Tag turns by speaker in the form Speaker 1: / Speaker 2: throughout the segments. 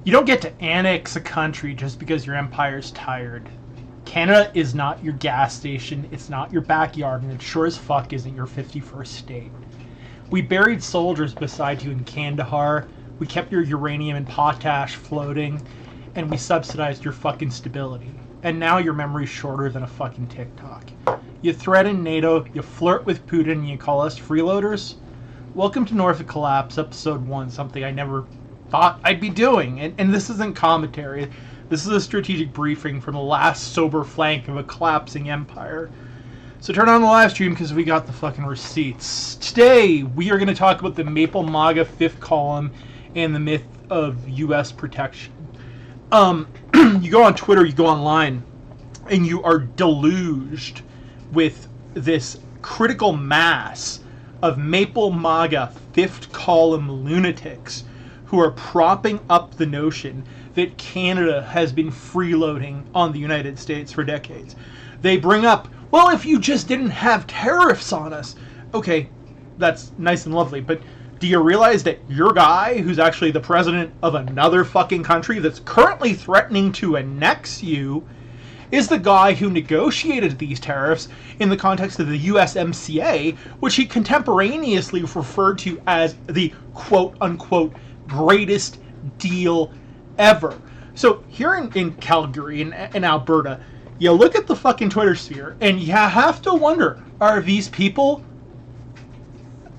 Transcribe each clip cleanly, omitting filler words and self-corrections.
Speaker 1: You don't get to annex a country just because your empire's tired. Canada is not your gas station, it's not your backyard, and it sure as fuck isn't your 51st state. We buried soldiers beside you in Kandahar, we kept your uranium and potash floating, and we subsidized your fucking stability. And now your memory's shorter than a fucking TikTok. You threaten NATO, you flirt with Putin, and you call us freeloaders? Welcome to North of Collapse, episode 1, something I never thought I'd be doing. And this isn't commentary. This is a strategic briefing from the last sober flank of a collapsing empire. So turn on the live stream because we got the fucking receipts. Today, we are going to talk about the Maple MAGA fifth column and the myth of U.S. protection. You go on Twitter, you go online, and you are deluged with this critical mass of Maple MAGA fifth column lunatics who are propping up the notion that Canada has been freeloading on the United States for decades. They bring up, well, if you just didn't have tariffs on us. Okay, that's nice and lovely, but do you realize that your guy, who's actually the president of another fucking country that's currently threatening to annex you, is the guy who negotiated these tariffs in the context of the USMCA, which he contemporaneously referred to as the quote-unquote greatest deal ever. So here in Calgary, in Alberta, you look at the fucking Twitter sphere, and you have to wonder, are these people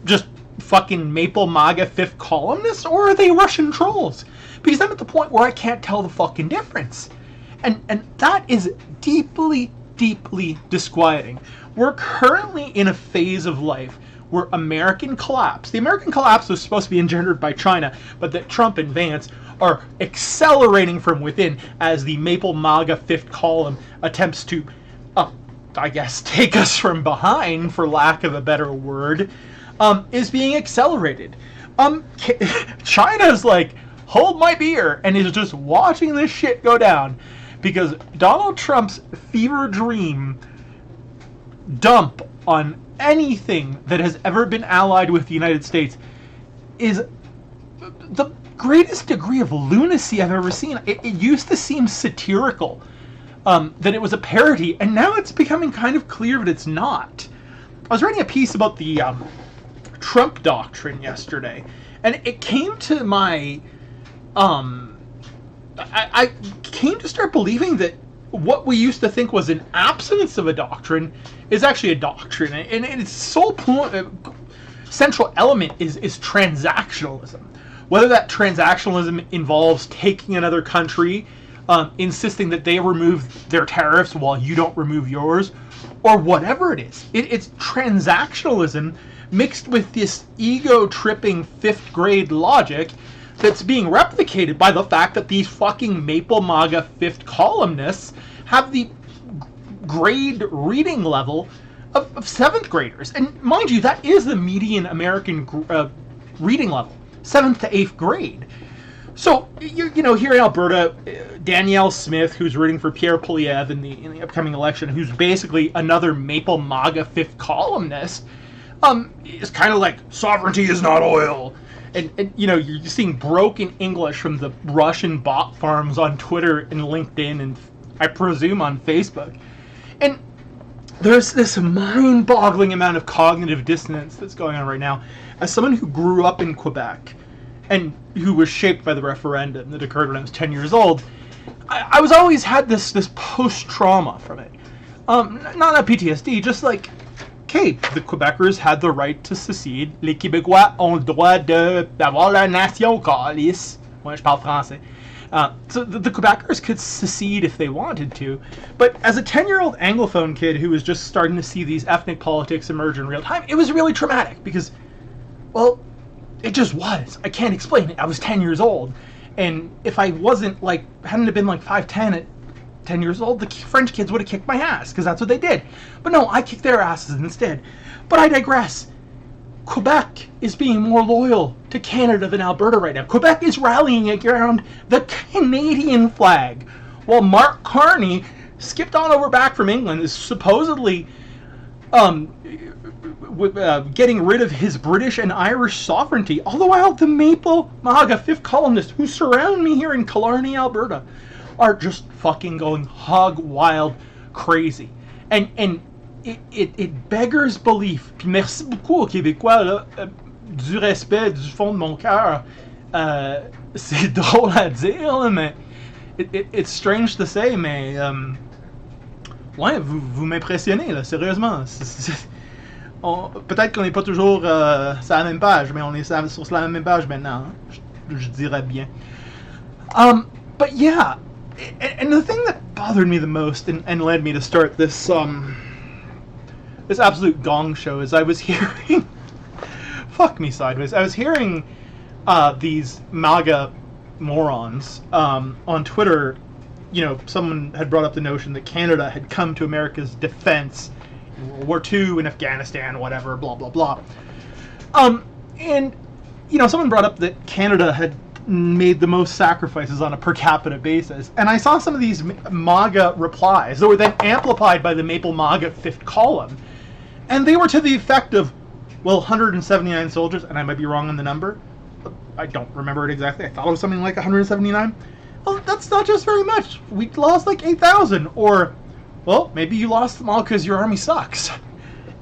Speaker 1: just fucking Maple MAGA fifth columnists, or are they Russian trolls? Because I'm at the point where I can't tell the fucking difference. And that is deeply, deeply disquieting. We're currently in a phase of life where American collapse, the American collapse was supposed to be engendered by China, but that Trump and Vance are accelerating from within as the Maple MAGA fifth column attempts to, I guess, take us from behind, for lack of a better word, is being accelerated. China's like, hold my beer, and is just watching this shit go down. Because Donald Trump's fever dream dump on anything that has ever been allied with the United States is the greatest degree of lunacy I've ever seen. It used to seem satirical, that it was a parody, and now it's becoming kind of clear that it's not. I was writing a piece about the Trump doctrine yesterday, and it came to my... I came to start believing that what we used to think was an absence of a doctrine is actually a doctrine, and its sole central element is transactionalism. Whether that transactionalism involves taking another country, insisting that they remove their tariffs while you don't remove yours, or whatever it is. It's transactionalism mixed with this ego-tripping fifth grade logic that's being replicated by the fact that these fucking Maple MAGA fifth columnists have the grade reading level of seventh graders. And mind you, that is the median American reading level, 7th to 8th grade. So, you know, here in Alberta, Danielle Smith, who's rooting for Pierre Poilievre in the upcoming election, who's basically another Maple MAGA fifth columnist, is kind of like, sovereignty is not oil. And you know, you're seeing broken English from the Russian bot farms on Twitter and LinkedIn and I presume on Facebook. And there's this mind-boggling amount of cognitive dissonance that's going on right now. As someone who grew up in Quebec and who was shaped by the referendum that occurred when I was 10 years old, I was always had this post-trauma from it. Not a PTSD, just like, okay, the Quebecers had the right to secede. Les Québécois ont le droit d'avoir la nation, calice. Moi, je parle français. So the Quebecers could secede if they wanted to. But as a 10-year-old Anglophone kid who was just starting to see these ethnic politics emerge in real time, it was really traumatic because, well, it just was. I can't explain it. I was 10 years old. And if I wasn't, like, hadn't have been like 5'10" at 10 years old, the French kids would have kicked my ass, because that's what they did. But no, I kicked their asses instead. But I digress. Quebec is being more loyal to Canada than Alberta right now. Quebec is rallying around the Canadian flag, while Mark Carney skipped on over back from England, is supposedly getting rid of his British and Irish sovereignty. All the while, the Maple MAGA fifth columnists who surround me here in Killarney, Alberta, are just fucking going hog wild crazy. And it beggars belief. Puis merci beaucoup aux Québécois, là, du respect du fond de mon cœur. C'est drôle à dire, là, mais it's strange to say, mais ouais, vous m'impressionnez, là, sérieusement. Peut-être qu'on n'est pas toujours sur la même page, mais on est sur la même page maintenant, hein? je dirais bien. But yeah, and the thing that bothered me the most and led me to start this this absolute gong show is I was hearing fuck me sideways. I was hearing these MAGA morons on Twitter. You know, someone had brought up the notion that Canada had come to America's defense in World War II, in Afghanistan, whatever, blah blah blah. And you know, someone brought up that Canada had made the most sacrifices on a per capita basis, and I saw some of these MAGA replies that were then amplified by the Maple MAGA fifth column, and they were to the effect of, well, 179 soldiers, and I might be wrong on the number. I don't remember it exactly. I thought it was something like 179. Well, that's not just very much. We lost like 8,000. Or, well, maybe you lost them all because your army sucks.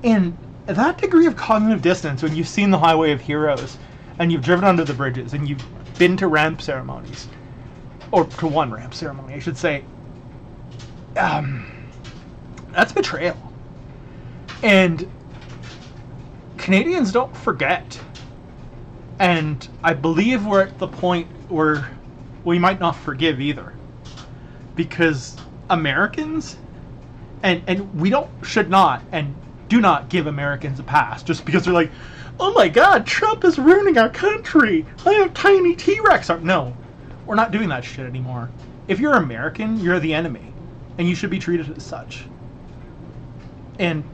Speaker 1: And that degree of cognitive dissonance, when you've seen the Highway of Heroes, and you've driven under the bridges, and you've been to ramp ceremonies, or to one ramp ceremony, I should say, that's betrayal. And Canadians don't forget. And I believe we're at the point where we might not forgive either. Because Americans, and we should not, and do not give Americans a pass just because they're like, oh my god, Trump is ruining our country. I have tiny T-Rex. No, we're not doing that shit anymore. If you're American, you're the enemy. And you should be treated as such. And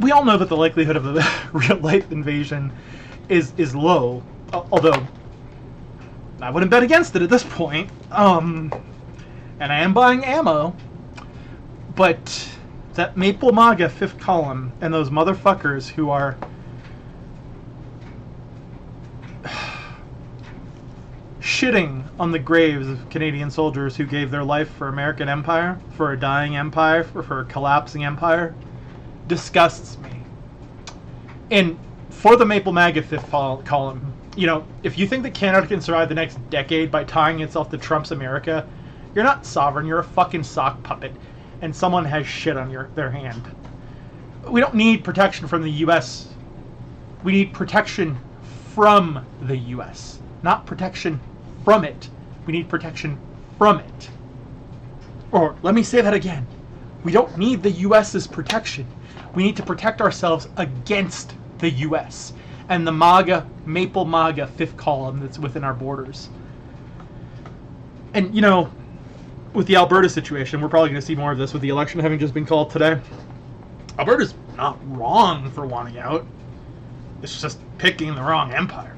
Speaker 1: we all know that the likelihood of a real-life invasion is low. Although, I wouldn't bet against it at this point. And I am buying ammo. But that Maple MAGA fifth column and those motherfuckers who are shitting on the graves of Canadian soldiers who gave their life for American empire, for a dying empire, for a collapsing empire, disgusts me. And for the Maple MAGA fifth column, you know, if you think that Canada can survive the next decade by tying itself to Trump's America, you're not sovereign, you're a fucking sock puppet, and someone has shit on their hand. We don't need protection from the U.S. We need protection from the U.S., not protection from it. We need protection from it. Or, let me say that again. We don't need the U.S.'s protection. We need to protect ourselves against the U.S. and the Maple MAGA fifth column that's within our borders. And, you know, with the Alberta situation, we're probably going to see more of this with the election having just been called today. Alberta's not wrong for wanting out. It's just picking the wrong empire.